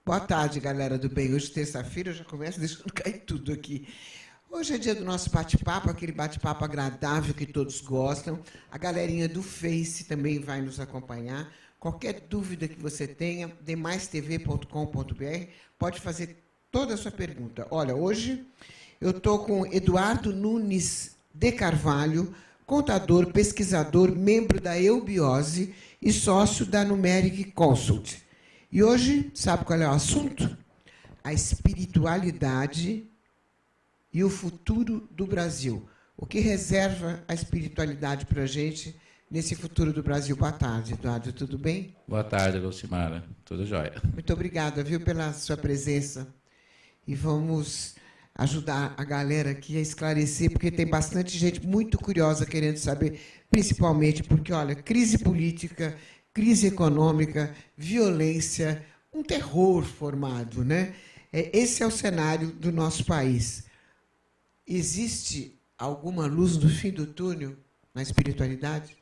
Boa tarde, galera do bem. Hoje, terça-feira, eu já começo deixando cair tudo aqui. Hoje é dia do nosso bate-papo, aquele bate-papo agradável que todos gostam. A galerinha do Face também vai nos acompanhar. Qualquer dúvida que você tenha, demaistv.com.br, pode fazer toda a sua pergunta. Olha, hoje eu estou com Eduardo Nunes de Carvalho, contador, pesquisador, membro da Eubiose e sócio da Numeric Consult. E hoje, sabe qual é o assunto? A espiritualidade e o futuro do Brasil. O que reserva a espiritualidade para a gente nesse futuro do Brasil? Boa tarde, Eduardo. Tudo bem? Boa tarde, Lucimara. Tudo jóia. Muito obrigada, viu, pela sua presença. E vamos ajudar a galera aqui a esclarecer, porque tem bastante gente muito curiosa querendo saber, principalmente porque, olha, crise política, crise econômica, violência, um terror formado, né? Esse é o cenário do nosso país. Existe alguma luz no fim do túnel na espiritualidade?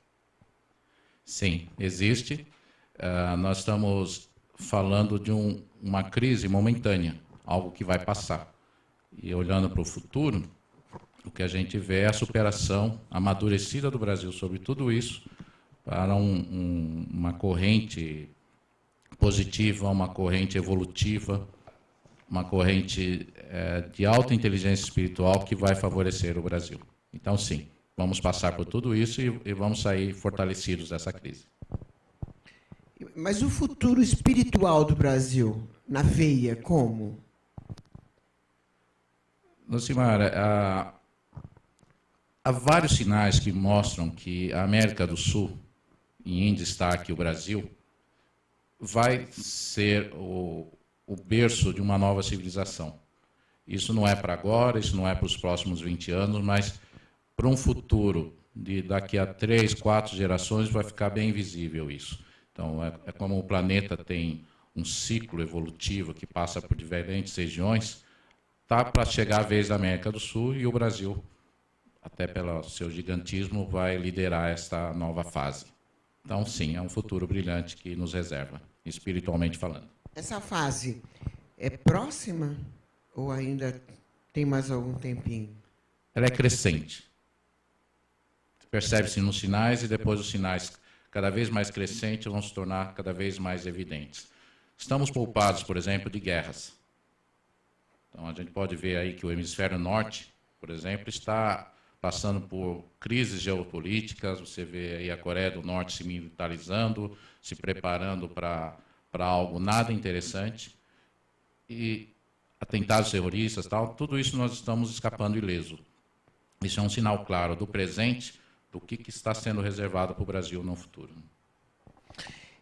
Sim, existe. Nós estamos falando de uma crise momentânea, algo que vai passar. E olhando para o futuro, o que a gente vê é a superação amadurecida do Brasil sobre tudo isso para uma corrente positiva, uma corrente evolutiva, uma corrente de alta inteligência espiritual que vai favorecer o Brasil. Então, sim, vamos passar por tudo isso e vamos sair fortalecidos dessa crise. Mas o futuro espiritual do Brasil, na veia, como? Lucimara, há vários sinais que mostram que a América do Sul, e em destaque o Brasil, vai ser o berço de uma nova civilização. Isso não é para agora, isso não é para os próximos 20 anos, mas para um futuro de daqui a 3, 4 gerações vai ficar bem visível isso. Então, é como o planeta tem um ciclo evolutivo que passa por diferentes regiões, está para chegar a vez da América do Sul e o Brasil, até pelo seu gigantismo, vai liderar esta nova fase. Então, sim, é um futuro brilhante que nos reserva, espiritualmente falando. Essa fase é próxima ou ainda tem mais algum tempinho? Ela é crescente. Percebe-se nos sinais e depois os sinais cada vez mais crescentes vão se tornar cada vez mais evidentes. Estamos poupados, por exemplo, de guerras. Então, a gente pode ver aí que o hemisfério norte, por exemplo, está passando por crises geopolíticas. Você vê aí a Coreia do Norte se militarizando, se preparando para algo nada interessante. E atentados terroristas, tal, tudo isso nós estamos escapando ileso. Isso é um sinal claro do presente, do que está sendo reservado para o Brasil no futuro.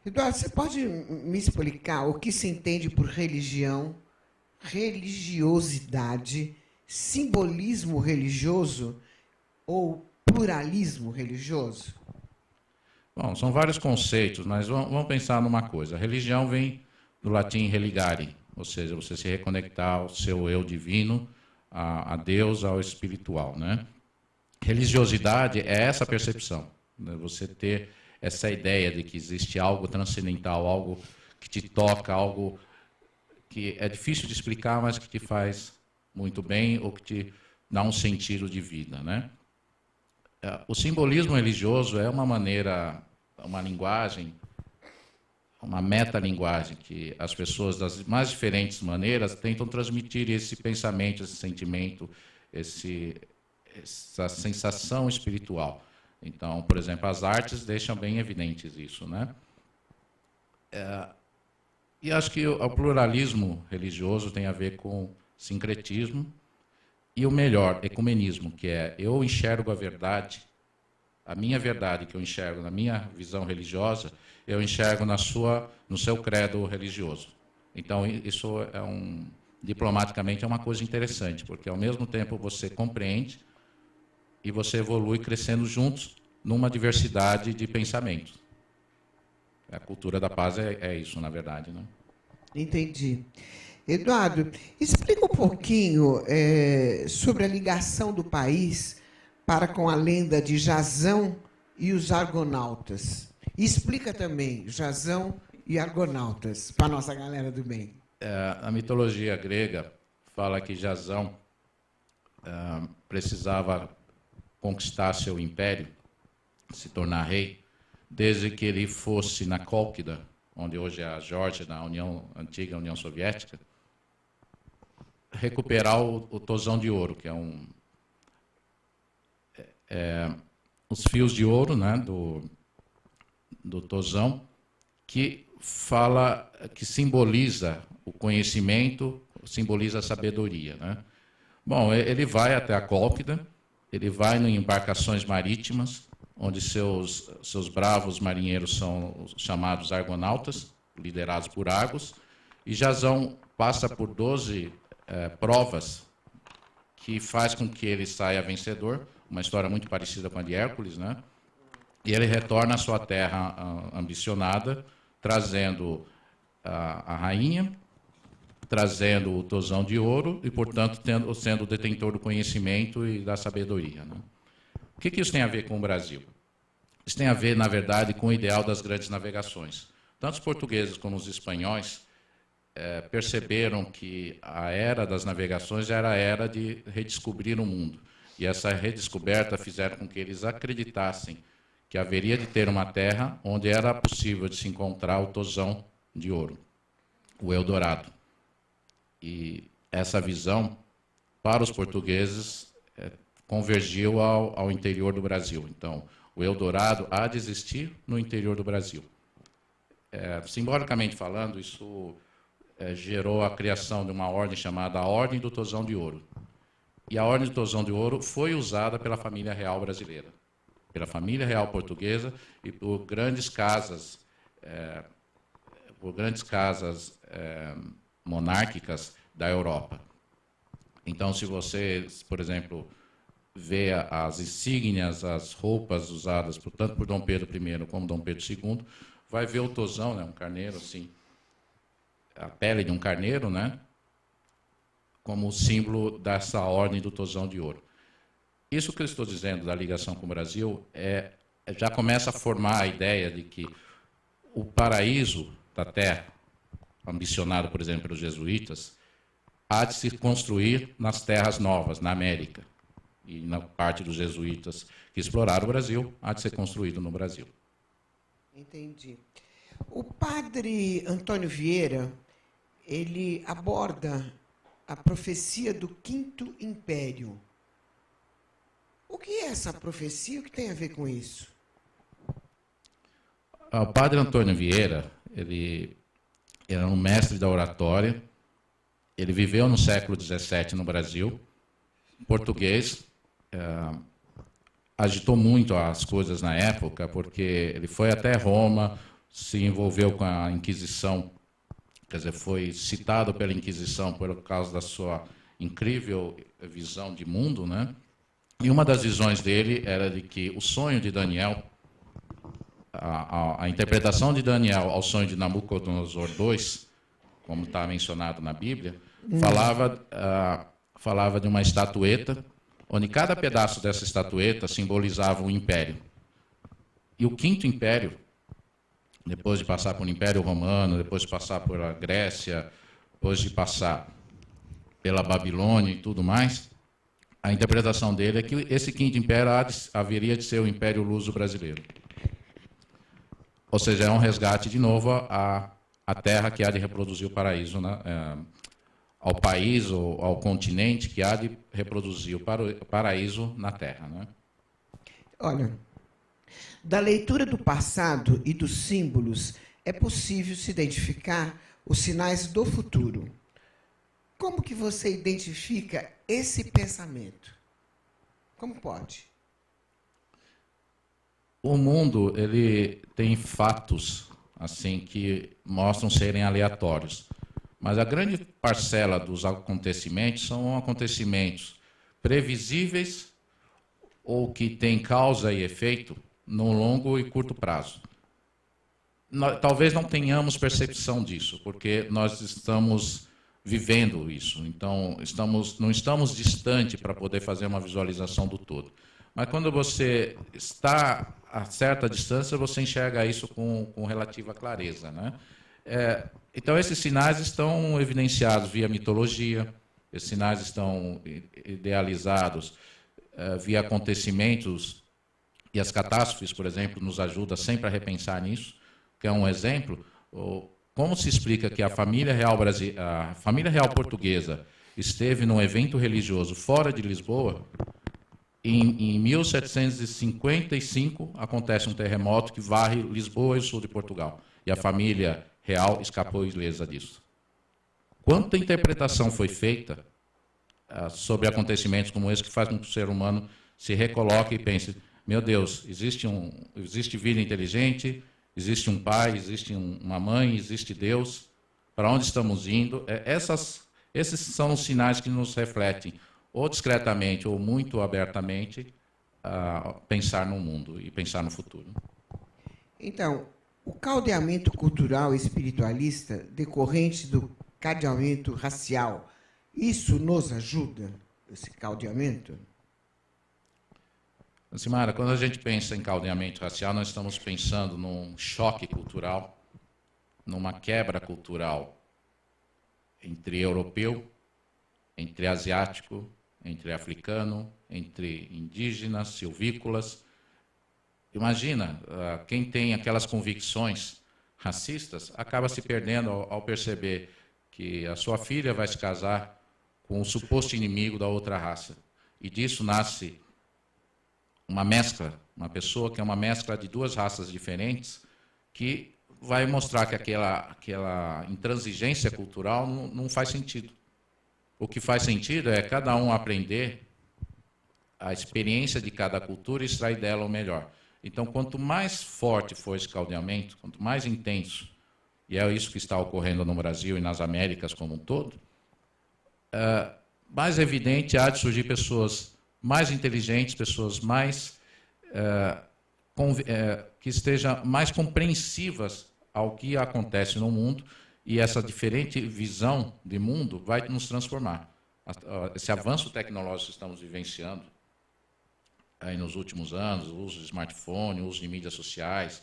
Eduardo, você pode me explicar o que se entende por religião, religiosidade, simbolismo religioso ou pluralismo religioso? Bom, são vários conceitos, mas vamos pensar numa coisa. A religião vem do latim religare, ou seja, você se reconectar ao seu eu divino, a Deus, ao espiritual, né? Religiosidade é essa percepção, né? Você ter essa ideia de que existe algo transcendental, algo que te toca, algo que é difícil de explicar, mas que te faz muito bem ou que te dá um sentido de vida, né? O simbolismo religioso é uma maneira, uma linguagem, uma metalinguagem que as pessoas das mais diferentes maneiras tentam transmitir esse pensamento, esse sentimento, essa sensação espiritual. Então, por exemplo, as artes deixam bem evidentes isso, né? E acho que o pluralismo religioso tem a ver com sincretismo e o melhor, ecumenismo, que é eu enxergo a verdade, a minha verdade que eu enxergo na minha visão religiosa, eu enxergo no seu credo religioso. Então, isso diplomaticamente é uma coisa interessante, porque ao mesmo tempo você compreende e você evolui crescendo juntos numa diversidade de pensamentos. A cultura da paz é isso, na verdade, né? Entendi. Eduardo, explica um pouquinho sobre a ligação do país para com a lenda de Jazão e os Argonautas. E explica também Jazão e Argonautas, para a nossa galera do bem. A mitologia grega fala que Jasão precisava conquistar seu império, se tornar rei, desde que ele fosse na Cólquida, onde hoje é a Geórgia, na antiga União Soviética, recuperar o tosão de ouro, que os fios de ouro, né, do tosão, que simboliza o conhecimento, simboliza a sabedoria, né? Bom, ele vai até a Cólquida, ele vai em embarcações marítimas, onde seus bravos marinheiros são chamados argonautas, liderados por Argos, e Jasão passa por 12 provas que faz com que ele saia vencedor, uma história muito parecida com a de Hércules, né? E ele retorna à sua terra ambicionada, trazendo a rainha, trazendo o tosão de ouro e, portanto, sendo o detentor do conhecimento e da sabedoria, né? O que isso tem a ver com o Brasil? Isso tem a ver, na verdade, com o ideal das grandes navegações. Tanto os portugueses como os espanhóis perceberam que a era das navegações era a era de redescobrir o mundo. E essa redescoberta fizeram com que eles acreditassem que haveria de ter uma terra onde era possível de se encontrar o tosão de ouro, o Eldorado. E essa visão, para os portugueses, convergiu ao interior do Brasil. Então, o Eldorado há de existir no interior do Brasil. Simbolicamente falando, isso gerou a criação de uma ordem chamada a Ordem do Tosão de Ouro. E a Ordem do Tosão de Ouro foi usada pela família real brasileira, pela família real portuguesa e por grandes casas monárquicas da Europa. Então, se você, por exemplo, vê as insígnias, as roupas usadas tanto por Dom Pedro I como Dom Pedro II, vai ver o tosão, né, um carneiro assim, a pele de um carneiro, né, como símbolo dessa ordem do tosão de ouro. Isso que eu estou dizendo da ligação com o Brasil já começa a formar a ideia de que o paraíso da Terra, ambicionado, por exemplo, pelos jesuítas, há de se construir nas terras novas, na América. E na parte dos jesuítas que exploraram o Brasil, há de ser construído no Brasil. Entendi. O padre Antônio Vieira, ele aborda a profecia do Quinto Império. O que é essa profecia? O que tem a ver com isso? O padre Antônio Vieira, ele era um mestre da oratória, ele viveu no século XVII no Brasil, português, agitou muito as coisas na época, porque ele foi até Roma, se envolveu com a Inquisição, quer dizer, foi citado pela Inquisição por causa da sua incrível visão de mundo, né? E uma das visões dele era de que o sonho de Daniel, a interpretação de Daniel ao sonho de Nabucodonosor II, como está mencionado na Bíblia, falava de uma estatueta, onde cada pedaço dessa estatueta simbolizava um império. E o Quinto Império, depois de passar por o Império Romano, depois de passar por a Grécia, depois de passar pela Babilônia e tudo mais, a interpretação dele é que esse Quinto Império haveria de ser o Império Luso brasileiro. Ou seja, é um resgate, de novo, à terra que há de reproduzir o paraíso, né? Ao país ou ao continente que há de reproduzir o paraíso na terra, né? Olha, da leitura do passado e dos símbolos, é possível se identificar os sinais do futuro. Como que você identifica esse pensamento? Como pode? O mundo, ele tem fatos assim que mostram serem aleatórios, mas a grande parcela dos acontecimentos são acontecimentos previsíveis ou que têm causa e efeito no longo e curto prazo. Talvez não tenhamos percepção disso, porque nós estamos vivendo isso. Então, não estamos distante para poder fazer uma visualização do todo. Mas quando você está a certa distância, você enxerga isso com relativa clareza, né? Então, esses sinais estão evidenciados via mitologia, esses sinais estão idealizados via acontecimentos, e as catástrofes, por exemplo, nos ajudam sempre a repensar nisso, que é um exemplo. Como se explica que a família real portuguesa esteve num evento religioso fora de Lisboa? Em 1755 acontece um terremoto que varre Lisboa e o sul de Portugal, e a família real escapou ilesa disso. Quanta interpretação foi feita sobre acontecimentos como esse que faz com que o ser humano se recoloque e pense: meu Deus, existe vida inteligente, existe um pai, existe uma mãe, existe Deus, para onde estamos indo? Esses são os sinais que nos refletem, ou discretamente ou muito abertamente, a pensar no mundo e pensar no futuro. Então, o caldeamento cultural e espiritualista decorrente do caldeamento racial, isso nos ajuda, esse caldeamento? Simara, quando a gente pensa em caldeamento racial, nós estamos pensando num choque cultural, numa quebra cultural entre europeu, entre asiático, entre africano, entre indígenas, silvícolas. Imagina, quem tem aquelas convicções racistas acaba se perdendo ao perceber que a sua filha vai se casar com o suposto inimigo da outra raça. E disso nasce uma mescla, uma pessoa que é uma mescla de duas raças diferentes, que vai mostrar que aquela intransigência cultural não faz sentido. O que faz sentido é cada um aprender a experiência de cada cultura e extrair dela o melhor. Então, quanto mais forte for esse caldeamento, quanto mais intenso, e é isso que está ocorrendo no Brasil e nas Américas como um todo, mais evidente há de surgir pessoas mais inteligentes, pessoas mais que estejam mais compreensivas ao que acontece no mundo, e essa diferente visão de mundo vai nos transformar. Esse avanço tecnológico que estamos vivenciando aí nos últimos anos, o uso de smartphone, o uso de mídias sociais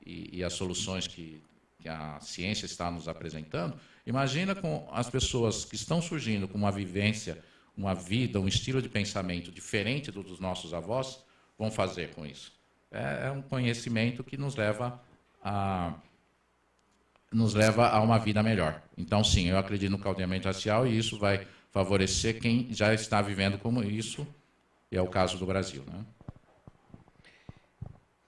e as soluções que a ciência está nos apresentando, imagina com as pessoas que estão surgindo com uma vivência, uma vida, um estilo de pensamento diferente dos nossos avós, vão fazer com isso. É um conhecimento que nos leva a uma vida melhor. Então, sim, eu acredito no caldeamento racial e isso vai favorecer quem já está vivendo como isso, e é o caso do Brasil, né?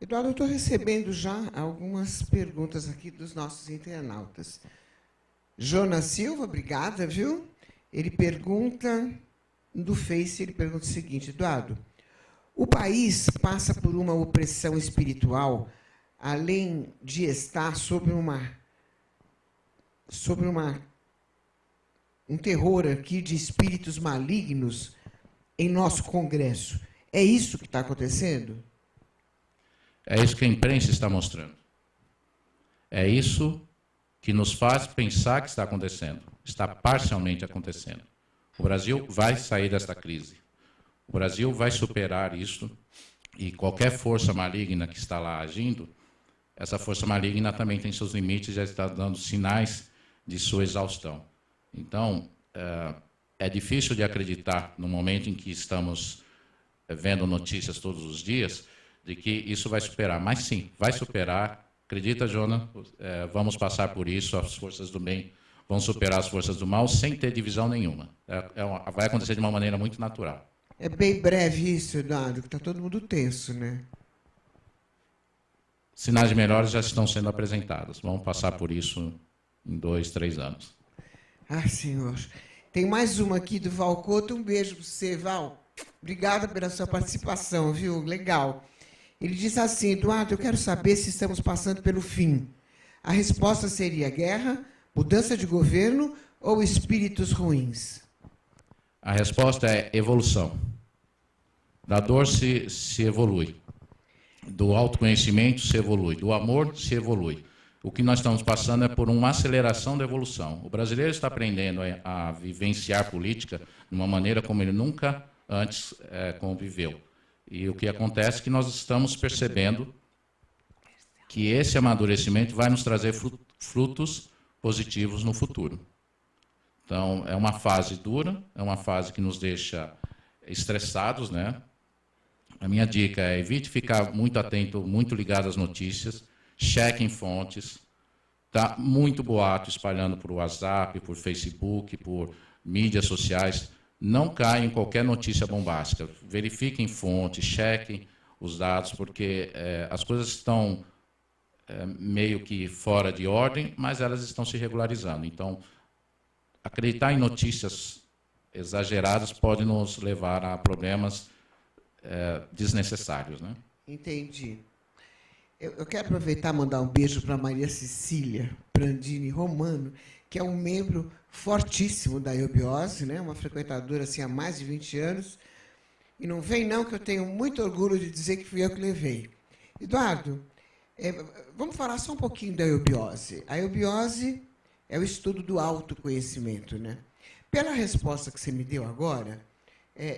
Eduardo, eu estou recebendo já algumas perguntas aqui dos nossos internautas. Jonas Silva, obrigada, viu? Ele pergunta, do Face, ele pergunta o seguinte: Eduardo, o país passa por uma opressão espiritual, além de estar sob um terror aqui de espíritos malignos em nosso Congresso. É isso que está acontecendo? É isso que a imprensa está mostrando. É isso que nos faz pensar que está acontecendo. Está parcialmente acontecendo. O Brasil vai sair desta crise. O Brasil vai superar isso, e qualquer força maligna que está lá agindo, essa força maligna também tem seus limites, já está dando sinais de sua exaustão. Então, é difícil de acreditar, no momento em que estamos vendo notícias todos os dias, de que isso vai superar. Mas sim, vai superar. Acredita, Jonas? Vamos passar por isso, as forças do bem vão superar as forças do mal sem ter divisão nenhuma. Vai acontecer de uma maneira muito natural. É bem breve isso, Eduardo, que está todo mundo tenso, né? Sinais de melhores já estão sendo apresentados. Vamos passar por isso em 2, 3 anos. Ah, senhor. Tem mais uma aqui do Val Couto. Um beijo para você, Val. Obrigada pela sua participação, viu? Legal. Ele diz assim: Eduardo, eu quero saber se estamos passando pelo fim. A resposta seria guerra, mudança de governo ou espíritos ruins? A resposta é evolução. Da dor se evolui. Do autoconhecimento se evolui. Do amor se evolui. O que nós estamos passando é por uma aceleração da evolução. O brasileiro está aprendendo a vivenciar política de uma maneira como ele nunca antes conviveu. E o que acontece é que nós estamos percebendo que esse amadurecimento vai nos trazer frutos positivos no futuro. Então, é uma fase dura, é uma fase que nos deixa estressados, né? A minha dica é evite ficar muito atento, muito ligado às notícias, chequem fontes, tá? Muito boato espalhando por WhatsApp, por Facebook, por mídias sociais. Não caia em qualquer notícia bombástica. Verifiquem fontes, chequem os dados, porque as coisas estão meio que fora de ordem, mas elas estão se regularizando. Então, acreditar em notícias exageradas pode nos levar a problemas desnecessários, né? Entendi. Eu quero aproveitar e mandar um beijo para Maria Cecília Brandini Romano, que é um membro fortíssimo da eubiose, né? Uma frequentadora assim, há mais de 20 anos. E não vem, não, que eu tenho muito orgulho de dizer que fui eu que levei. Eduardo, vamos falar só um pouquinho da eubiose. A eubiose é o estudo do autoconhecimento, né? Pela resposta que você me deu agora,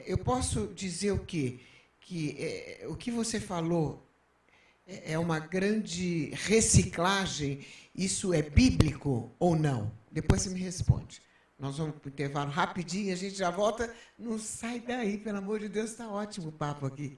eu posso dizer o quê? Que o que você falou é uma grande reciclagem, isso é bíblico ou não? Depois você me responde. Nós vamos para o intervalo rapidinho, a gente já volta. Não sai daí, pelo amor de Deus, está ótimo o papo aqui.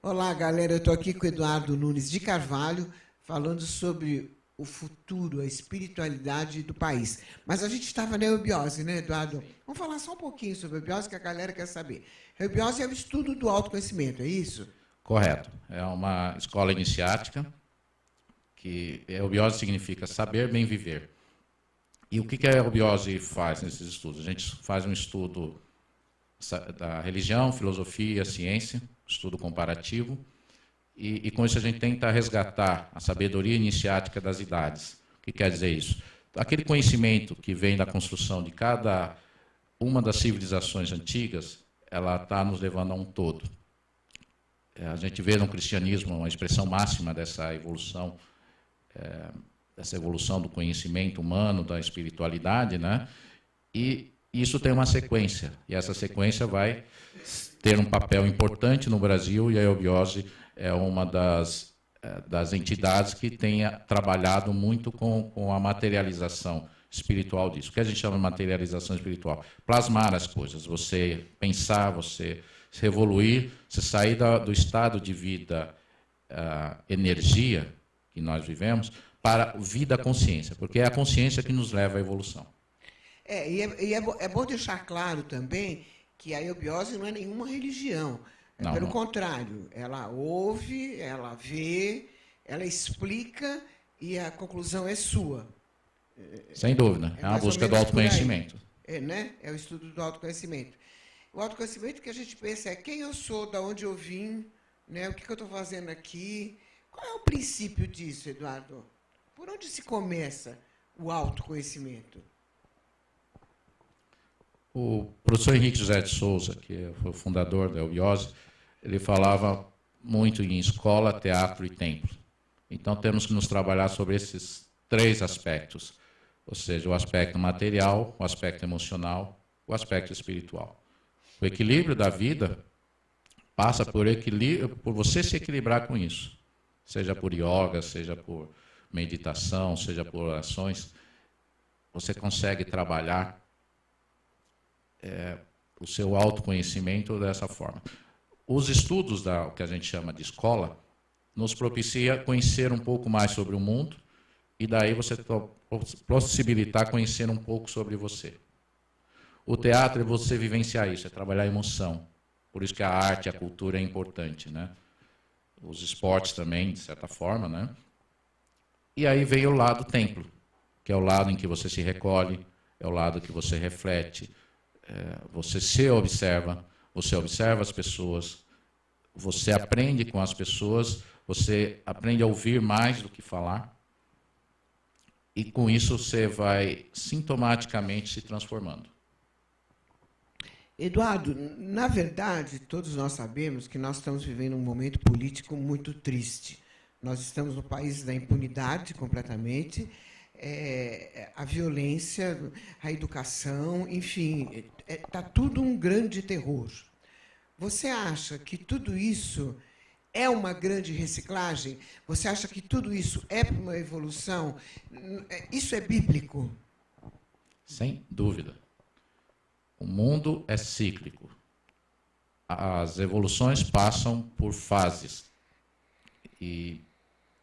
Olá, galera. Eu estou aqui com o Eduardo Nunes de Carvalho, falando sobre o futuro, a espiritualidade do país. Mas a gente estava na eubiose, né, Eduardo? Vamos falar só um pouquinho sobre a eubiose, que a galera quer saber. A eubiose é o estudo do autoconhecimento, é isso? Correto. É uma escola iniciática, que a eubiose significa saber bem viver. E o que a eubiose faz nesses estudos? A gente faz um estudo da religião, filosofia, ciência, estudo comparativo, e com isso a gente tenta resgatar a sabedoria iniciática das idades. O que quer dizer isso? Aquele conhecimento que vem da construção de cada uma das civilizações antigas, ela está nos levando a um todo. A gente vê no cristianismo uma expressão máxima dessa evolução do conhecimento humano, da espiritualidade, né? E isso tem uma sequência, e essa sequência vai ter um papel importante no Brasil, e a eubiose é uma das entidades que tem trabalhado muito com a materialização espiritual disso. O que a gente chama de materialização espiritual? Plasmar as coisas, você pensar, você se evoluir, você sair do estado de vida, energia que nós vivemos, para vida-consciência, porque é a consciência que nos leva à evolução. É bom deixar claro também que a eubiose não é nenhuma religião. Pelo contrário, ela ouve, ela vê, ela explica e a conclusão é sua. Sem dúvida, é uma busca do autoconhecimento. Né? É o estudo do autoconhecimento. O autoconhecimento que a gente pensa é quem eu sou, de onde eu vim, né? O que eu estou fazendo aqui. Qual é o princípio disso, Eduardo? Por onde se começa o autoconhecimento? O professor Henrique José de Souza, que foi o fundador da eubiose, ele falava muito em escola, teatro e templo. Então, temos que nos trabalhar sobre esses três aspectos, ou seja, o aspecto material, o aspecto emocional, o aspecto espiritual. O equilíbrio da vida passa por você se equilibrar com isso, seja por yoga, seja por meditação, seja por orações. Você consegue trabalhar o seu autoconhecimento dessa forma. Os estudos o que a gente chama de escola nos propicia conhecer um pouco mais sobre o mundo e daí você possibilitar conhecer um pouco sobre você. O teatro é você vivenciar isso, é trabalhar a emoção. Por isso que a arte, a cultura é importante, né? Os esportes também, de certa forma, né? E aí vem o lado templo, que é o lado em que você se recolhe, é o lado que você reflete, você se observa, você observa as pessoas, você aprende com as pessoas, você aprende a ouvir mais do que falar. e com isso você vai sintomaticamente se transformando. Eduardo, na verdade, todos nós sabemos que nós estamos vivendo um momento político muito triste. Nós estamos no país da impunidade completamente, a violência, a educação, enfim, está tudo um grande terror. Você acha que tudo isso é uma grande reciclagem? Você acha que tudo isso é uma evolução? Isso é bíblico? Sem dúvida. O mundo é cíclico. As evoluções passam por fases. E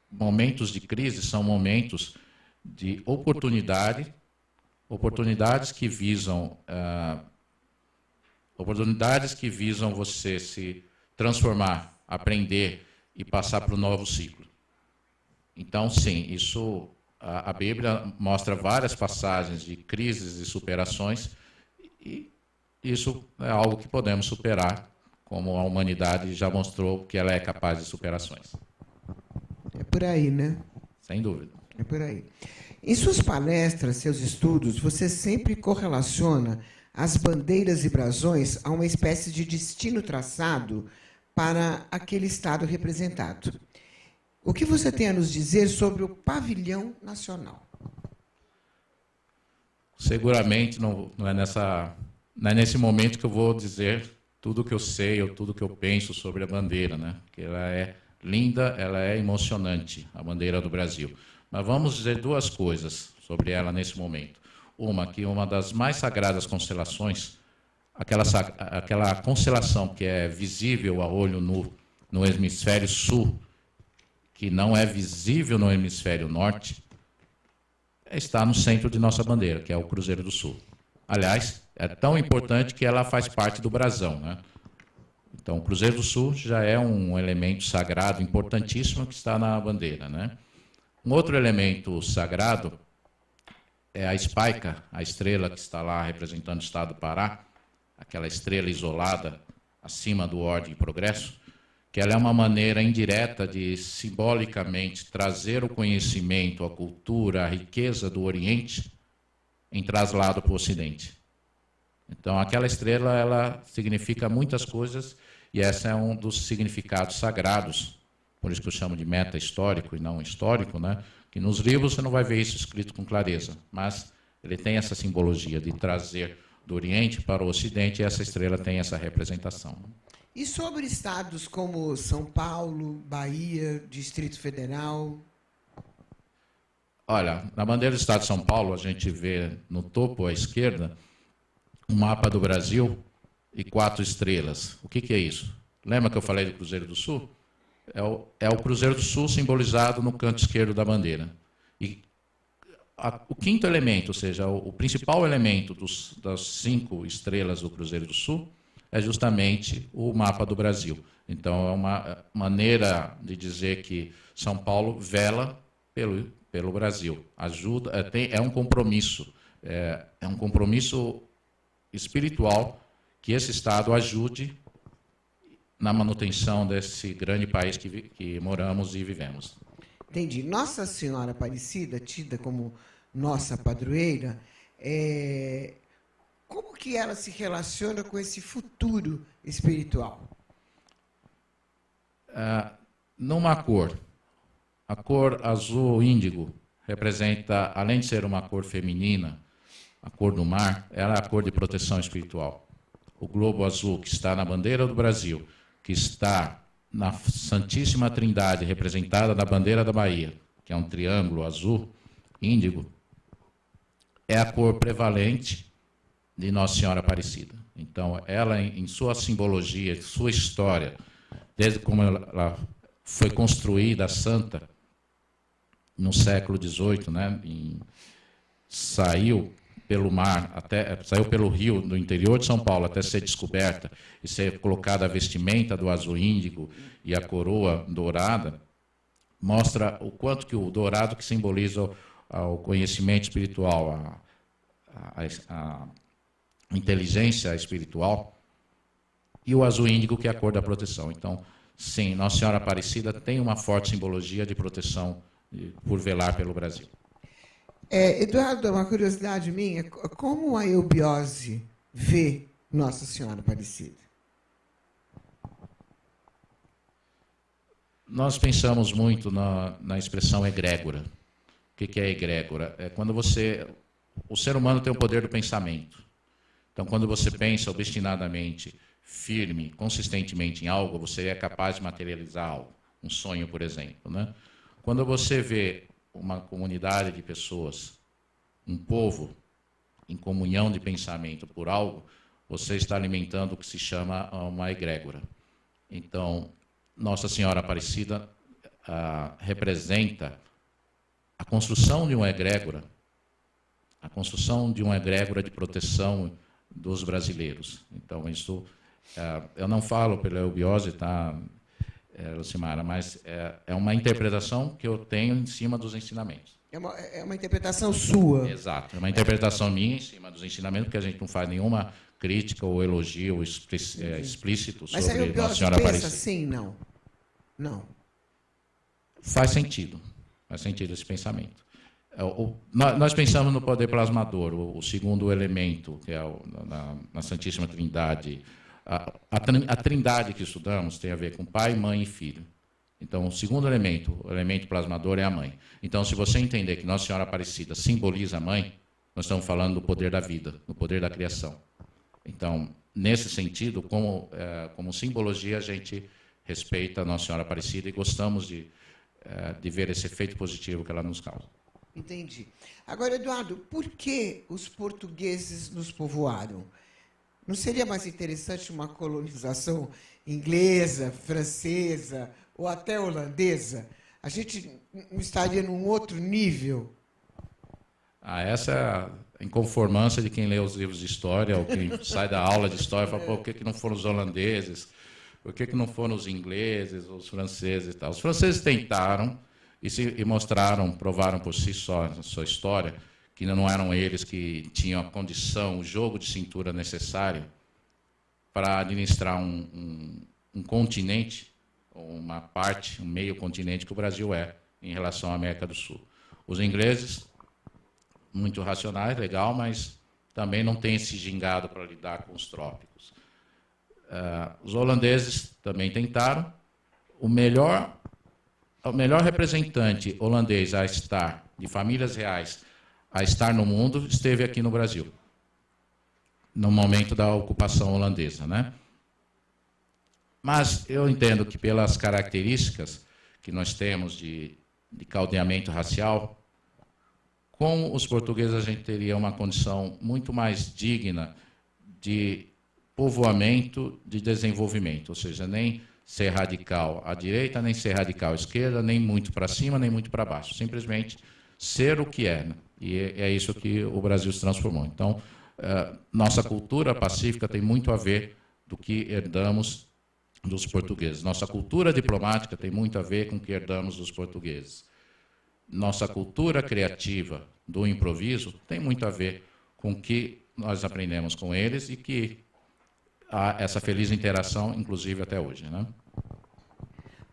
momentos de crise são momentos de oportunidade, oportunidades que visam você se transformar, aprender e passar para o novo ciclo. Então, sim, isso a Bíblia mostra várias passagens de crises e superações, e isso é algo que podemos superar, como a humanidade já mostrou que ela é capaz de superações. É por aí, né? Sem dúvida. É por aí. Em suas palestras, seus estudos, você sempre correlaciona as bandeiras e brasões a uma espécie de destino traçado para aquele Estado representado. O que você tem a nos dizer sobre o pavilhão nacional? Seguramente não é nesse momento que eu vou dizer tudo o que eu sei ou tudo o que eu penso sobre a bandeira, né? Que ela é linda, ela é emocionante, a bandeira do Brasil. Mas vamos dizer duas coisas sobre ela nesse momento. Que uma das mais sagradas constelações, aquela constelação que é visível a olho nu no hemisfério sul, que não é visível no hemisfério norte, está no centro de nossa bandeira, que é o Cruzeiro do Sul. Aliás, é tão importante que ela faz parte do brasão, né? Então, o Cruzeiro do Sul já é um elemento sagrado importantíssimo que está na bandeira, né? Um outro elemento sagrado é a espaica, a estrela que está lá representando o Estado do Pará, aquela estrela isolada acima do Ordem e Progresso, que ela é uma maneira indireta de, simbolicamente, trazer o conhecimento, a cultura, a riqueza do Oriente em traslado para o Ocidente. Então, aquela estrela, ela significa muitas coisas, e esse é um dos significados sagrados, por isso que eu chamo de meta-histórico e não histórico, né? Que nos livros você não vai ver isso escrito com clareza, mas ele tem essa simbologia de trazer do Oriente para o Ocidente, e essa estrela tem essa representação. E sobre estados como São Paulo, Bahia, Distrito Federal? Olha, na bandeira do Estado de São Paulo, a gente vê no topo à esquerda um mapa do Brasil e 4 estrelas. O que é isso? Lembra que eu falei do Cruzeiro do Sul? É o Cruzeiro do Sul simbolizado no canto esquerdo da bandeira. E o quinto elemento, ou seja, o principal elemento das 5 estrelas do Cruzeiro do Sul, é justamente o mapa do Brasil. Então, é uma maneira de dizer que São Paulo vela pelo Brasil. Ajuda, é um compromisso. É um compromisso espiritual que esse Estado ajude na manutenção desse grande país que moramos e vivemos. Entendi. Nossa Senhora Aparecida, tida como nossa padroeira, como que ela se relaciona com esse futuro espiritual? Numa cor. A cor azul índigo representa, além de ser uma cor feminina, a cor do mar, ela é a cor de proteção espiritual. O globo azul, que está na bandeira do Brasil, que está na Santíssima Trindade, representada na bandeira da Bahia, que é um triângulo azul índigo, é a cor prevalente de Nossa Senhora Aparecida. Então, ela, em sua simbologia, sua história, desde como ela foi construída, santa, no século XVIII, né, saiu pelo mar, saiu pelo rio do interior de São Paulo até ser descoberta e ser colocada a vestimenta do azul índigo e a coroa dourada, mostra o quanto que o dourado que simboliza o conhecimento espiritual, a inteligência espiritual, e o azul índigo, que é a cor da proteção. Então, sim, Nossa Senhora Aparecida tem uma forte simbologia de proteção por velar pelo Brasil. Eduardo, uma curiosidade minha, como a eubiose vê Nossa Senhora Aparecida? Nós pensamos muito na expressão egrégora. O que é egrégora? É quando o ser humano tem o poder do pensamento. Então, quando você pensa obstinadamente, firme, consistentemente em algo, você é capaz de materializar algo. Um sonho, por exemplo, né? Quando você vê uma comunidade de pessoas, um povo em comunhão de pensamento por algo, você está alimentando o que se chama uma egrégora. Então, Nossa Senhora Aparecida representa a construção de uma egrégora, a construção de uma egrégora de proteção dos brasileiros. Então, isso, eu não falo pela eubiose, tá, Lucimara, mas é uma interpretação que eu tenho em cima dos ensinamentos. É uma interpretação sua. Exato, é uma interpretação minha em cima dos ensinamentos, porque a gente não faz nenhuma crítica ou elogio explícito Mas sobre a eubiose Nossa Senhora pensa Aparecida. assim, não? Não. Faz sentido esse pensamento. Nós pensamos no poder plasmador, o segundo elemento, que é na Santíssima Trindade. A trindade que estudamos tem a ver com pai, mãe e filho. Então, o elemento plasmador é a mãe. Então, se você entender que Nossa Senhora Aparecida simboliza a mãe, nós estamos falando do poder da vida, do poder da criação. Então, nesse sentido, como simbologia, a gente respeita a Nossa Senhora Aparecida e gostamos de ver esse efeito positivo que ela nos causa. Entendi. Agora, Eduardo, por que os portugueses nos povoaram? Não seria mais interessante uma colonização inglesa, francesa ou até holandesa? A gente não estaria num outro nível? Essa é a inconformância de quem lê os livros de história ou quem sai da aula de história e fala, por que não foram os holandeses? Por que não foram os ingleses, os franceses e tal? Os franceses tentaram e mostraram, provaram por si só, na sua história, que não eram eles que tinham a condição, o jogo de cintura necessário para administrar um continente, uma parte, um meio continente que o Brasil é em relação à América do Sul. Os ingleses, muito racionais, legal, mas também não têm esse gingado para lidar com os trópicos. Os holandeses também tentaram. O melhor representante holandês a estar, de famílias reais, a estar no mundo, esteve aqui no Brasil, no momento da ocupação holandesa, né? Mas eu entendo que, pelas características que nós temos de caldeamento racial, com os portugueses a gente teria uma condição muito mais digna de povoamento, de desenvolvimento, ou seja, nem ser radical à direita, nem ser radical à esquerda, nem muito para cima, nem muito para baixo. Simplesmente ser o que é. Né? E é isso que o Brasil se transformou. Então, nossa cultura pacífica tem muito a ver do que herdamos dos portugueses. Nossa cultura diplomática tem muito a ver com o que herdamos dos portugueses. Nossa cultura criativa do improviso tem muito a ver com o que nós aprendemos com eles e que há essa feliz interação, inclusive até hoje. Né?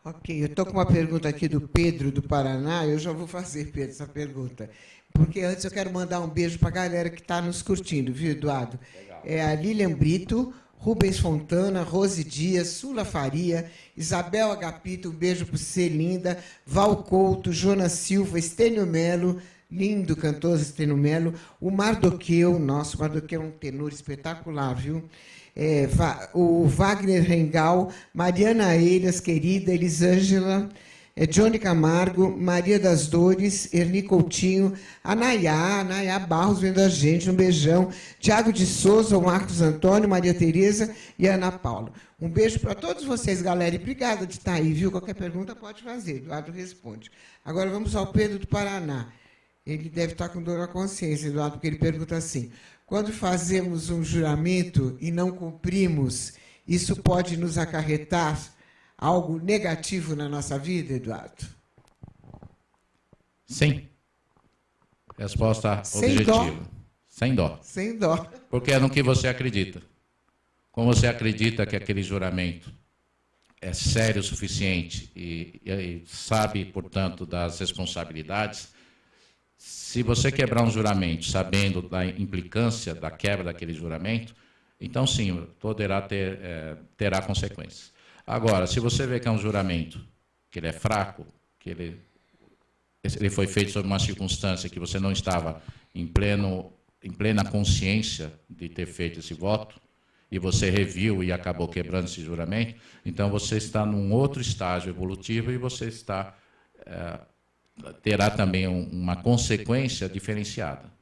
Ok, eu estou com uma pergunta aqui do Pedro, do Paraná, eu já vou fazer, Pedro, essa pergunta. Porque antes eu quero mandar um beijo para a galera que está nos curtindo, viu, Eduardo? Legal. É a Lilian Brito, Rubens Fontana, Rose Dias, Sula Faria, Isabel Agapito, um beijo para você, linda, Val Couto, Jonas Silva, Estênio Melo, lindo cantor Estênio Melo, o Mardoqueu, nossa, o Mardoqueu é um tenor espetacular, viu? O Wagner Rengal, Mariana Eiras, querida, Elisângela, Johnny Camargo, Maria das Dores, Erni Coutinho, a Nayá Barros vendo a gente, um beijão, Tiago de Souza, o Marcos Antônio, Maria Tereza e Ana Paula. Um beijo para todos vocês, galera, e obrigada de estar aí, viu? Qualquer pergunta pode fazer, Eduardo responde. Agora vamos ao Pedro do Paraná. Ele deve estar com dor na consciência, Eduardo, porque ele pergunta assim, quando fazemos um juramento e não cumprimos, isso pode nos acarretar algo negativo na nossa vida, Eduardo? Sim. Resposta objetiva. Sem dó. Sem dó. Porque é no que você acredita. Como você acredita que aquele juramento é sério o suficiente e sabe, portanto, das responsabilidades, se você quebrar um juramento sabendo da implicância da quebra daquele juramento, então sim, terá consequências. Agora, se você vê que é um juramento, que ele é fraco, que ele foi feito sob uma circunstância que você não estava em plena consciência de ter feito esse voto, e você reviu e acabou quebrando esse juramento, então você está num outro estágio evolutivo e você terá também uma consequência diferenciada.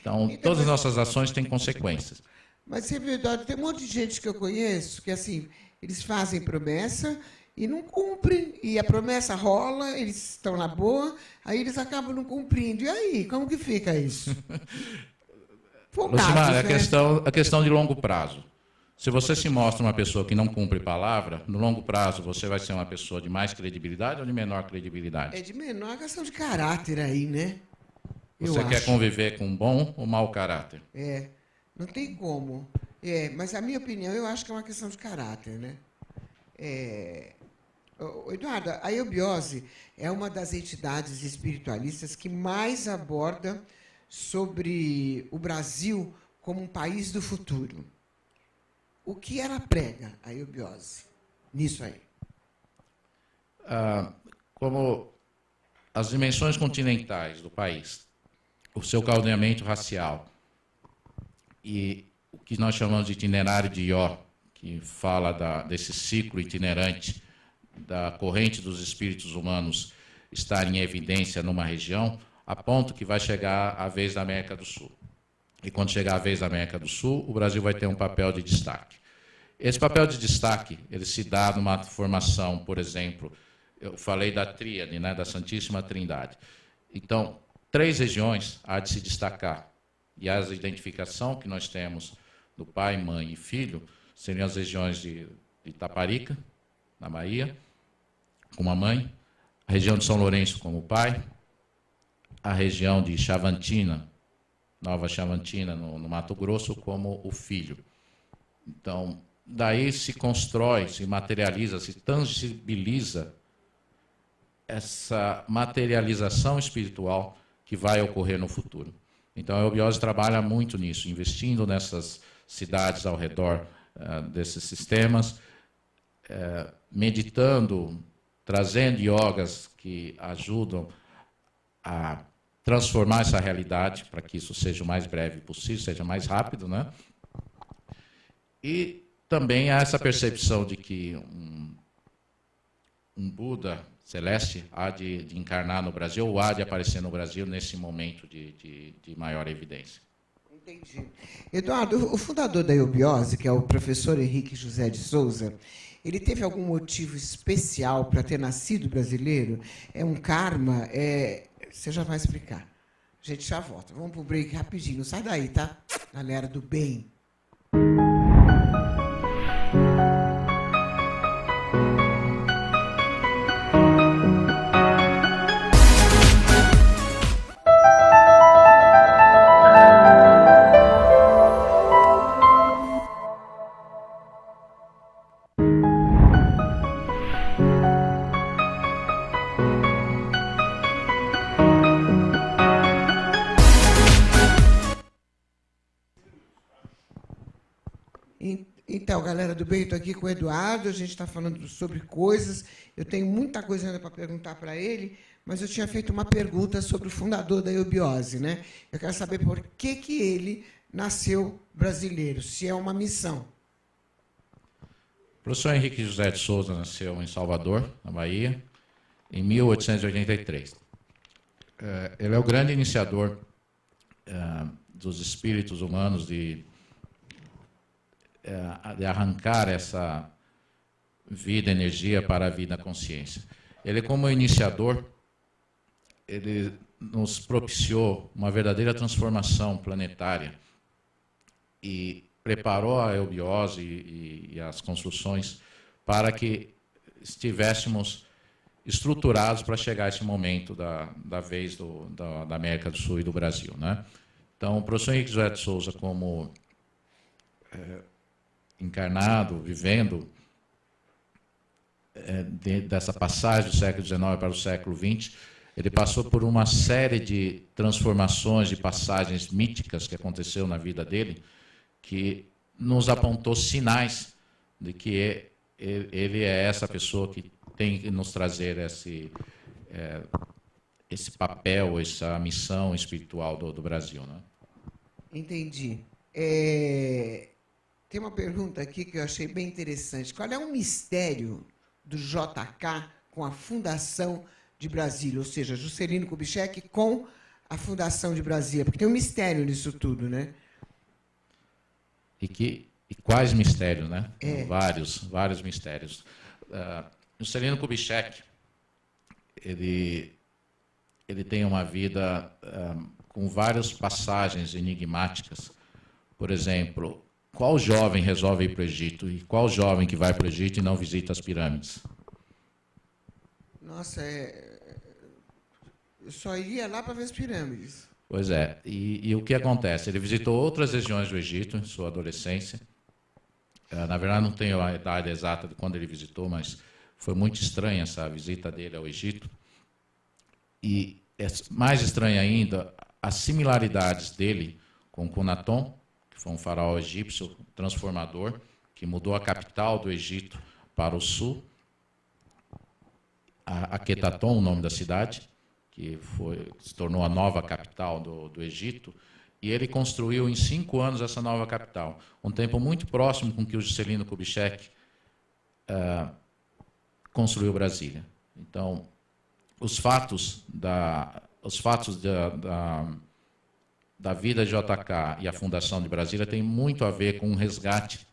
Então, todas as nossas ações têm consequências. Mas você viu, Eduardo, tem um monte de gente que eu conheço que, assim, eles fazem promessa e não cumprem, e a promessa rola, eles estão na boa, aí eles acabam não cumprindo. E aí, como que fica isso? Lucimar, né? A questão de longo prazo. Se você se mostra uma pessoa que não cumpre palavra, no longo prazo você vai ser uma pessoa de mais credibilidade ou de menor credibilidade? É de menor questão de caráter aí, né? Você quer conviver com bom ou mau caráter? Não tem como. Mas a minha opinião, eu acho que é uma questão de caráter, né? Eduardo, a eubiose é uma das entidades espiritualistas que mais aborda sobre o Brasil como um país do futuro. O que ela prega, a eubiose, nisso aí? Como as dimensões continentais do país, o seu caldeamento racial e o que nós chamamos de itinerário de Ió, que fala desse ciclo itinerante da corrente dos espíritos humanos estar em evidência numa região, a ponto que vai chegar a vez da América do Sul. E quando chegar a vez da América do Sul, o Brasil vai ter um papel de destaque. Esse papel de destaque, ele se dá numa formação, por exemplo, eu falei da tríade, né, da Santíssima Trindade. Então, 3 regiões há de se destacar. E a identificação que nós temos do pai, mãe e filho seriam as regiões de Itaparica, na Bahia, como a mãe, a região de São Lourenço como o pai, a região de Chavantina, Nova Chavantina, no Mato Grosso, como o filho. Então, daí se constrói, se materializa, se tangibiliza essa materialização espiritual que vai ocorrer no futuro. Então, a eubiose trabalha muito nisso, investindo nessas cidades ao redor desses sistemas, meditando, trazendo yogas que ajudam a transformar essa realidade para que isso seja o mais breve possível, seja mais rápido, né? E também há essa percepção de que um Buda celeste há de encarnar no Brasil, ou há de aparecer no Brasil nesse momento de maior evidência. Entendi. Eduardo, o fundador da eubiose, que é o professor Henrique José de Souza, ele teve algum motivo especial para ter nascido brasileiro? É um karma? Você já vai explicar. A gente já volta. Vamos para o break rapidinho. Não sai daí, tá? Galera do bem. Então, galera do bem, estou aqui com o Eduardo, a gente está falando sobre coisas, eu tenho muita coisa ainda para perguntar para ele, mas eu tinha feito uma pergunta sobre o fundador da eubiose, né? Eu quero saber por que ele nasceu brasileiro, se é uma missão. O professor Henrique José de Souza nasceu em Salvador, na Bahia, em 1883. Ele é o grande iniciador dos espíritos humanos de arrancar essa vida, energia para a vida, consciência. Ele, como iniciador, ele nos propiciou uma verdadeira transformação planetária e preparou a eubiose e as construções para que estivéssemos estruturados para chegar a esse momento da vez da América do Sul e do Brasil, né? Então, o professor Henrique José de Souza, como encarnado, vivendo dessa passagem do século XIX para o século XX, ele passou por uma série de transformações, de passagens míticas que aconteceu na vida dele, que nos apontou sinais de que ele é essa pessoa que tem que nos trazer esse papel, essa missão espiritual do Brasil, né? Entendi. Tem uma pergunta aqui que eu achei bem interessante. Qual é o mistério do JK com a Fundação de Brasília? Ou seja, Juscelino Kubitschek com a Fundação de Brasília? Porque tem um mistério nisso tudo, né? E quais mistérios, né? Vários mistérios. Juscelino Kubitschek, ele tem uma vida com várias passagens enigmáticas. Por exemplo, qual jovem resolve ir para o Egito? E qual jovem que vai para o Egito e não visita as pirâmides? Nossa, eu só iria lá para ver as pirâmides. Pois é. E o que acontece? Ele visitou outras regiões do Egito em sua adolescência. Na verdade, não tenho a idade exata de quando ele visitou, mas foi muito estranha essa visita dele ao Egito. E é mais estranha ainda as similaridades dele com Akhenaton, que foi um faraó egípcio transformador, que mudou a capital do Egito para o sul. Akhenaton, o nome da cidade, que se tornou a nova capital do Egito, e ele construiu em 5 anos essa nova capital, um tempo muito próximo com que o Juscelino Kubitschek construiu Brasília. Então, os fatos da vida de JK e a Fundação de Brasília têm muito a ver com um resgate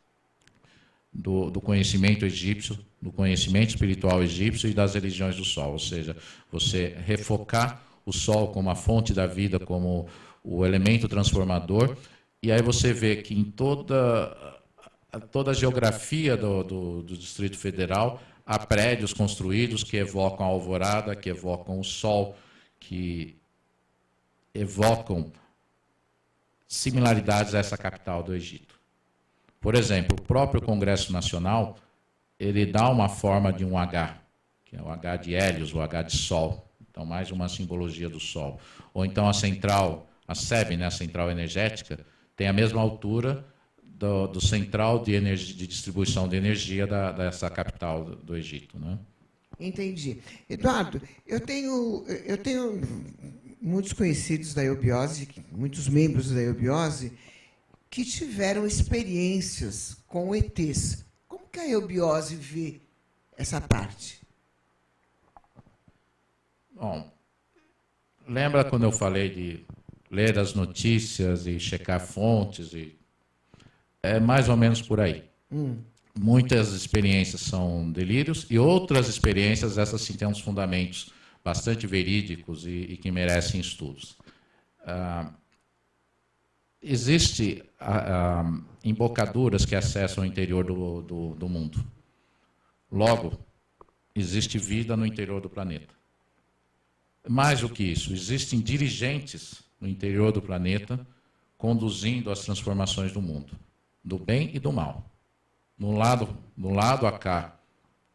do conhecimento egípcio, do conhecimento espiritual egípcio e das religiões do Sol, ou seja, você refocar o Sol como a fonte da vida, como o elemento transformador, e aí você vê que em toda a geografia do Distrito Federal há prédios construídos que evocam a alvorada, que evocam o Sol, que evocam similaridades a essa capital do Egito. Por exemplo, o próprio Congresso Nacional, ele dá uma forma de um H, que é o H de Hélios, o H de Sol. Então, mais uma simbologia do Sol. Ou então a central, a SEB, né, a central energética, tem a mesma altura do central de distribuição de energia dessa capital do Egito, né? Entendi. Eduardo, eu tenho muitos conhecidos da eubiose, muitos membros da eubiose, que tiveram experiências com ETs. Como que a eubiose vê essa parte? Bom, lembra quando eu falei de ler as notícias e checar fontes? É mais ou menos por aí. Muitas experiências são delírios e outras experiências, essas sim têm uns fundamentos bastante verídicos e que merecem estudos. Existem embocaduras que acessam o interior do mundo. Logo, existe vida no interior do planeta. Mais do que isso, existem dirigentes no interior do planeta conduzindo as transformações do mundo, do bem e do mal. No lado acá,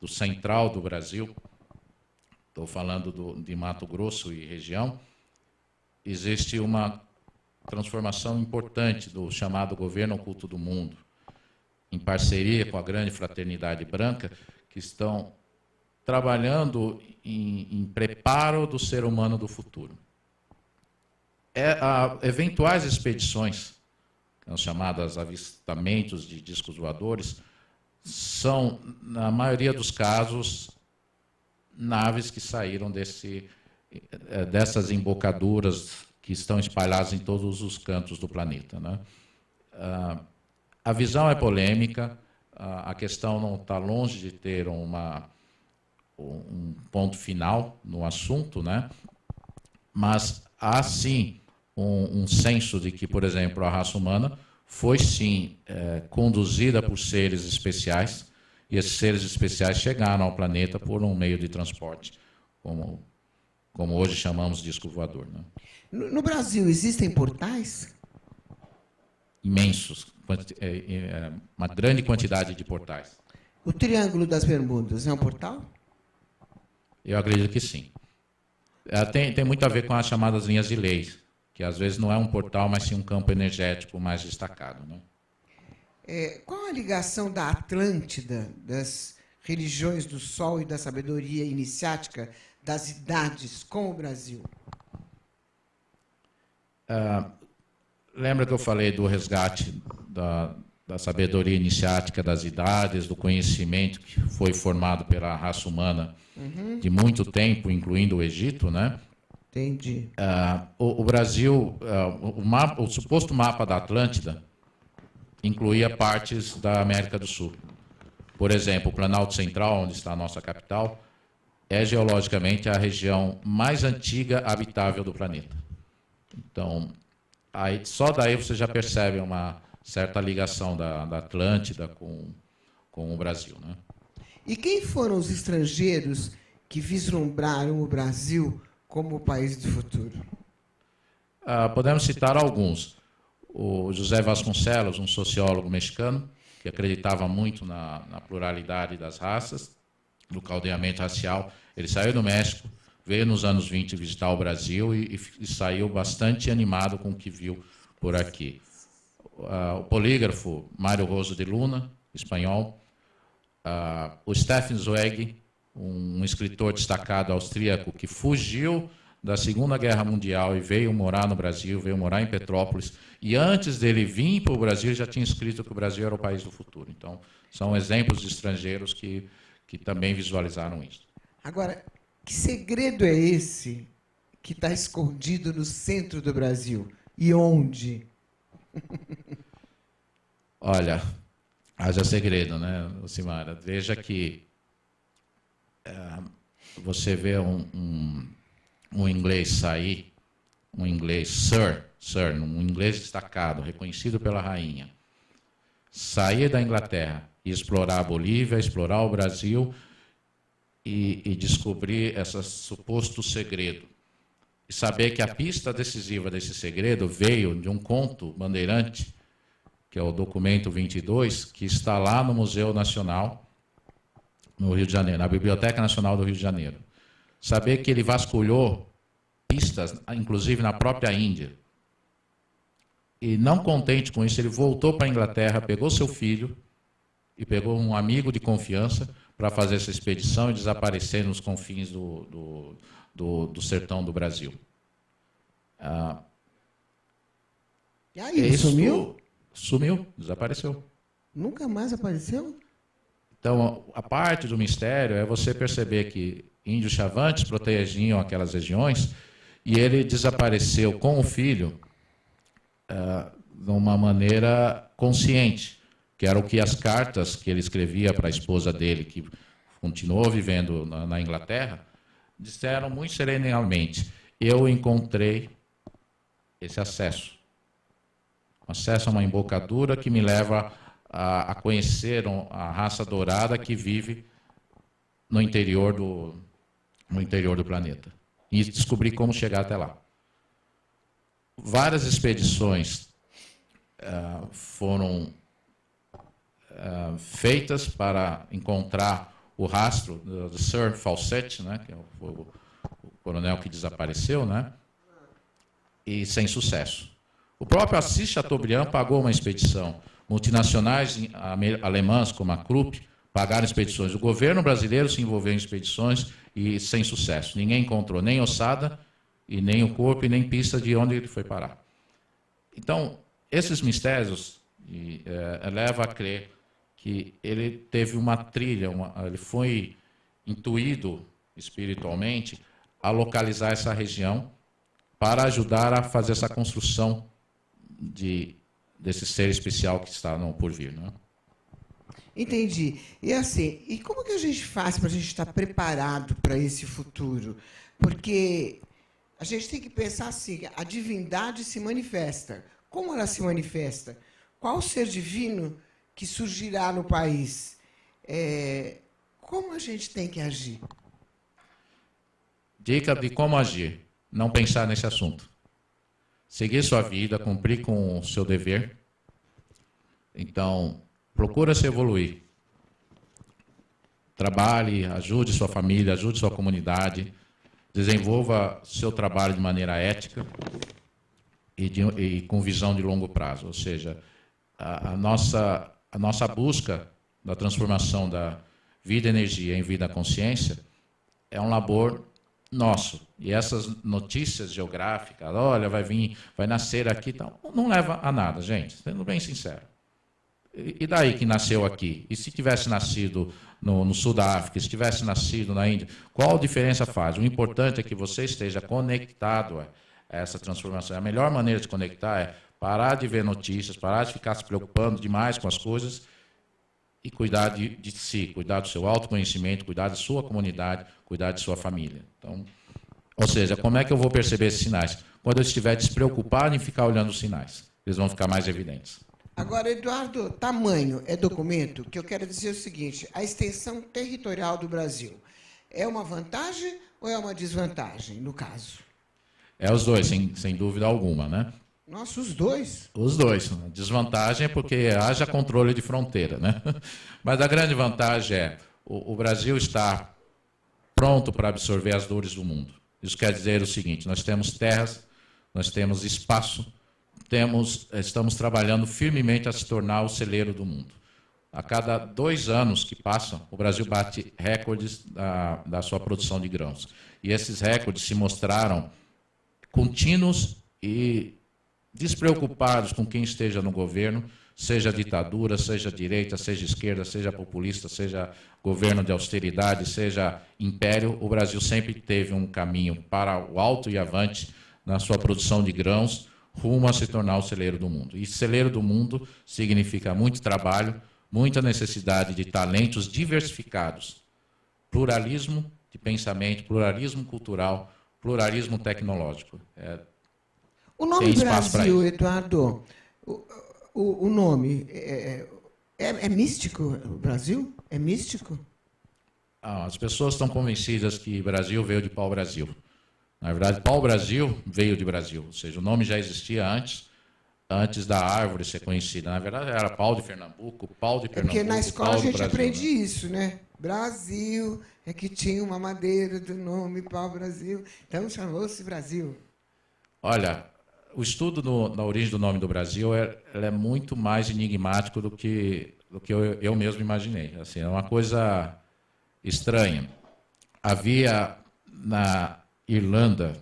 do central do Brasil, estou falando de Mato Grosso e região, existe uma transformação importante do chamado Governo Oculto do Mundo, em parceria com a Grande Fraternidade Branca, que estão trabalhando em preparo do ser humano do futuro. Eventuais expedições, os chamados avistamentos de discos voadores, são, na maioria dos casos, naves que saíram dessas embocaduras que estão espalhadas em todos os cantos do planeta, né? A visão é polêmica, a questão não está longe de ter um ponto final no assunto, né? Mas há sim um senso de que, por exemplo, a raça humana foi sim conduzida por seres especiais, e esses seres especiais chegaram ao planeta por um meio de transporte, como hoje chamamos de disco voador, né? No Brasil, existem portais? Imensos, uma grande quantidade de portais. O Triângulo das Bermudas é um portal? Eu acredito que sim. Tem muito a ver com as chamadas linhas de leis, que às vezes não é um portal, mas sim um campo energético mais destacado, né? Qual a ligação da Atlântida, das religiões do Sol e da sabedoria iniciática das idades com o Brasil? Lembra que eu falei do resgate da sabedoria iniciática das idades, do conhecimento que foi formado pela raça humana de muito tempo, incluindo o Egito, né? Entendi. O Brasil, o suposto mapa da Atlântida incluía partes da América do Sul. Por exemplo, o Planalto Central, onde está a nossa capital, é geologicamente a região mais antiga habitável do planeta. Então, aí, só daí você já percebe uma certa ligação da Atlântida com o Brasil, né? E quem foram os estrangeiros que vislumbraram o Brasil como o país do futuro? Podemos citar alguns. O José Vasconcelos, um sociólogo mexicano, que acreditava muito na pluralidade das raças, no caldeamento racial. Ele saiu do México, veio nos anos 20 visitar o Brasil e saiu bastante animado com o que viu por aqui. O polígrafo Mário Roso de Luna, espanhol. O Stefan Zweig, um escritor destacado austríaco que fugiu da Segunda Guerra Mundial e veio morar no Brasil, veio morar em Petrópolis, e antes dele vir para o Brasil já tinha escrito que o Brasil era o país do futuro. Então, são exemplos de estrangeiros que também visualizaram isso. Agora, que segredo é esse que está escondido no centro do Brasil? E onde? Olha, haja segredo, né, Lucimara? Veja que você vê um inglês sair, um inglês Sir, um inglês destacado, reconhecido pela rainha, sair da Inglaterra e explorar a Bolívia, explorar o Brasil e descobrir esse suposto segredo. E saber que a pista decisiva desse segredo veio de um conto bandeirante, que é o documento 22, que está lá no Museu Nacional, no Rio de Janeiro, na Biblioteca Nacional do Rio de Janeiro. Saber que ele vasculhou pistas, inclusive na própria Índia. E não contente com isso, ele voltou para a Inglaterra, pegou seu filho e pegou um amigo de confiança para fazer essa expedição e desaparecer nos confins do sertão do Brasil. E aí, sumiu? Sumiu, desapareceu. Nunca mais apareceu? Então, a parte do mistério é você perceber que índios chavantes protegiam aquelas regiões e ele desapareceu com o filho de uma maneira consciente, que era o que as cartas que ele escrevia para a esposa dele, que continuou vivendo na Inglaterra, disseram muito serenamente: eu encontrei esse acesso a uma embocadura que me leva a conhecer a raça dourada que vive no interior do planeta e descobrir como chegar até lá. Várias expedições foram feitas para encontrar o rastro do Sir Fawcett, né, que foi o coronel que desapareceu, né, e sem sucesso. O próprio Assis Chateaubriand pagou uma expedição. Multinacionais alemãs, como a Krupp, pagaram expedições. O governo brasileiro se envolveu em expedições e sem sucesso. Ninguém encontrou nem ossada, e nem o corpo, e nem pista de onde ele foi parar. Então, esses mistérios levam a crer que ele teve uma trilha, ele foi intuído espiritualmente a localizar essa região para ajudar a fazer essa construção desse ser especial que está por vir, né? Entendi. E assim, e como que a gente faz para a gente estar preparado para esse futuro? Porque a gente tem que pensar assim, a divindade se manifesta. Como ela se manifesta? Qual o ser divino que surgirá no país? Como a gente tem que agir? Dica de como agir: não pensar nesse assunto. Seguir sua vida, cumprir com o seu dever. Então, procura se evoluir. Trabalhe, ajude sua família, ajude sua comunidade. desenvolva seu trabalho de maneira ética e com visão de longo prazo. Ou seja, a nossa busca da transformação da vida e energia em vida consciência é um labor nosso. E essas notícias geográficas, olha, vai nascer aqui, tal, não leva a nada, gente, sendo bem sincero. E daí que nasceu aqui? E se tivesse nascido no sul da África, se tivesse nascido na Índia, qual diferença faz? O importante é que você esteja conectado a essa transformação. A melhor maneira de conectar é parar de ver notícias, parar de ficar se preocupando demais com as coisas e cuidar de si, cuidar do seu autoconhecimento, cuidar da sua comunidade, cuidar de sua família. Então, ou seja, como é que eu vou perceber esses sinais? Quando eu estiver despreocupado em ficar olhando os sinais. Eles vão ficar mais evidentes. Agora, Eduardo, tamanho é documento? Que eu quero dizer é o seguinte, a extensão territorial do Brasil é uma vantagem ou é uma desvantagem, no caso? É os dois, sem dúvida alguma, né? Nossa, os dois? Os dois. A desvantagem é porque haja controle de fronteira, né? Mas a grande vantagem é o Brasil está pronto para absorver as dores do mundo. Isso quer dizer o seguinte, nós temos terras, nós temos espaço, estamos trabalhando firmemente a se tornar o celeiro do mundo. A cada 2 anos que passam, o Brasil bate recordes da sua produção de grãos. E esses recordes se mostraram contínuos e despreocupados com quem esteja no governo, seja ditadura, seja direita, seja esquerda, seja populista, seja governo de austeridade, seja império, o Brasil sempre teve um caminho para o alto e avante na sua produção de grãos, rumo a se tornar o celeiro do mundo. E celeiro do mundo significa muito trabalho, muita necessidade de talentos diversificados, pluralismo de pensamento, pluralismo cultural, pluralismo tecnológico. O nome Brasil, Eduardo, o nome é místico? O Brasil é místico? As pessoas estão convencidas que Brasil veio de pau-brasil. Na verdade, pau-brasil veio de Brasil, ou seja, o nome já existia antes da árvore ser conhecida. Na verdade, era pau de Pernambuco, pau de Pernambuco, porque na escola a gente Brasil, aprende né? isso, né? Brasil é que tinha uma madeira do nome pau-brasil, então chamou-se Brasil. Olha, o estudo na origem do nome do Brasil é muito mais enigmático do que eu mesmo imaginei. Assim, é uma coisa estranha. Havia na Irlanda,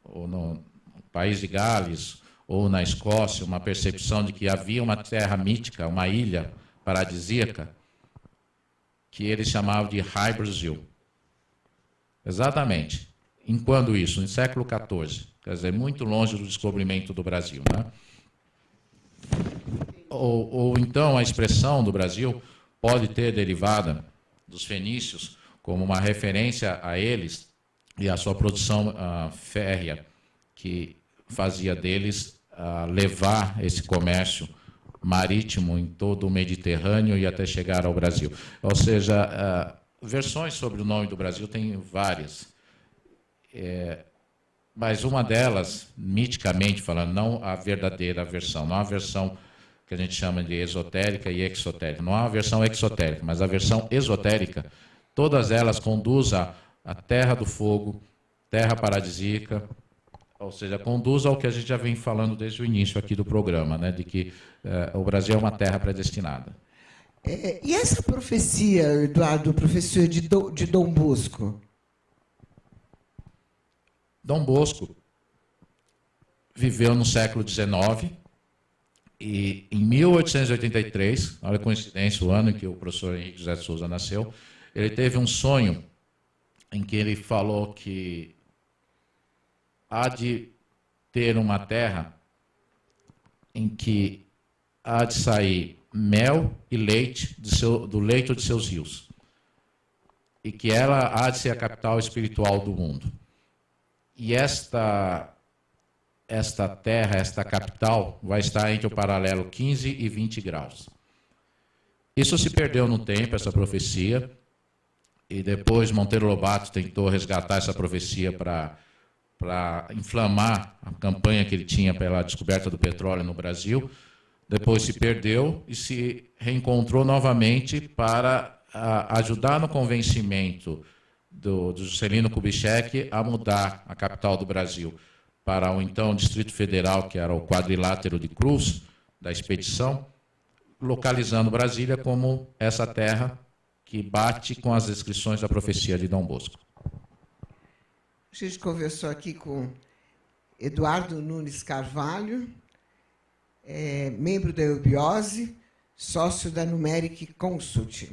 ou no país de Gales, ou na Escócia, uma percepção de que havia uma terra mítica, uma ilha paradisíaca, que eles chamavam de High Brasil. Exatamente. Em quando isso? No século XIV. Quer dizer, muito longe do descobrimento do Brasil, né? Ou então a expressão do Brasil pode ter derivada dos fenícios como uma referência a eles e a sua produção férrea, que fazia deles levar esse comércio marítimo em todo o Mediterrâneo e até chegar ao Brasil. Ou seja, versões sobre o nome do Brasil tem várias. Mas uma delas, miticamente falando, não a verdadeira versão, não a versão que a gente chama de esotérica e exotérica. Não há a versão exotérica, mas a versão esotérica, todas elas conduzem à terra do fogo, terra paradisíaca, ou seja, conduz ao que a gente já vem falando desde o início aqui do programa, né, de que o Brasil é uma terra predestinada. E essa profecia, Eduardo, professor de Dom Bosco? Dom Bosco viveu no século XIX e, em 1883, olha a coincidência, o ano em que o professor Henrique José de Souza nasceu, ele teve um sonho em que ele falou que há de ter uma terra em que há de sair mel e leite do leito de seus rios, e que ela há de ser a capital espiritual do mundo. E esta terra, esta capital, vai estar entre o paralelo 15 e 20 graus. Isso se perdeu no tempo, essa profecia, e depois Monteiro Lobato tentou resgatar essa profecia para inflamar a campanha que ele tinha pela descoberta do petróleo no Brasil. Depois se perdeu e se reencontrou novamente para ajudar no convencimento do Juscelino Kubitschek a mudar a capital do Brasil para o então Distrito Federal, que era o quadrilátero de Cruz da expedição, localizando Brasília como essa terra que bate com as descrições da profecia de Dom Bosco. A gente conversou aqui com Eduardo Nunes Carvalho, membro da Eubiose, sócio da Numeric Consult.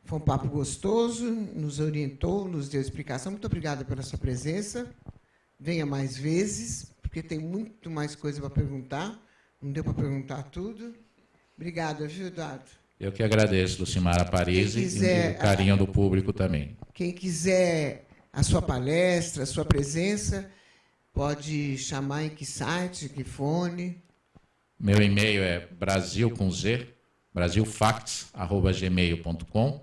Foi um papo gostoso, nos orientou, nos deu explicação. Muito obrigada pela sua presença. Venha mais vezes, porque tem muito mais coisa para perguntar. Não deu para perguntar tudo. Obrigada, viu, Eduardo? Eu que agradeço, Lucimara Parisi, e o carinho do público também. Quem quiser a sua palestra, a sua presença, pode chamar em que site, que fone? Meu e-mail é brasilfacts@gmail.com.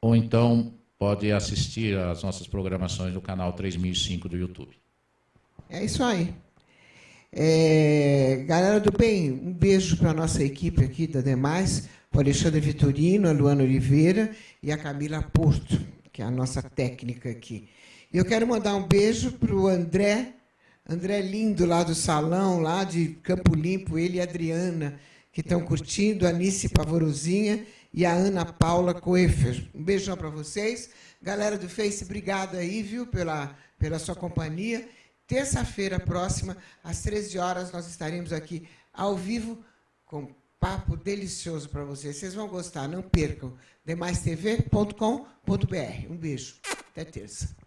Ou então pode assistir às nossas programações no canal 3005 do YouTube. É isso aí. Galera do bem, um beijo para a nossa equipe aqui da Demais, o Alexandre Vitorino, a Luana Oliveira e a Camila Porto, que é a nossa técnica aqui. E eu quero mandar um beijo para o André Lindo, lá do salão, lá de Campo Limpo, ele e a Adriana, que estão curtindo, a Anice Pavorozinha e a Ana Paula Coefer. Um beijão para vocês. Galera do Face, obrigado aí, viu, pela sua companhia. Terça-feira próxima, às 13 horas, nós estaremos aqui ao vivo com um papo delicioso para vocês. Vocês vão gostar, não percam. demaistv.com.br. Um beijo. Até terça.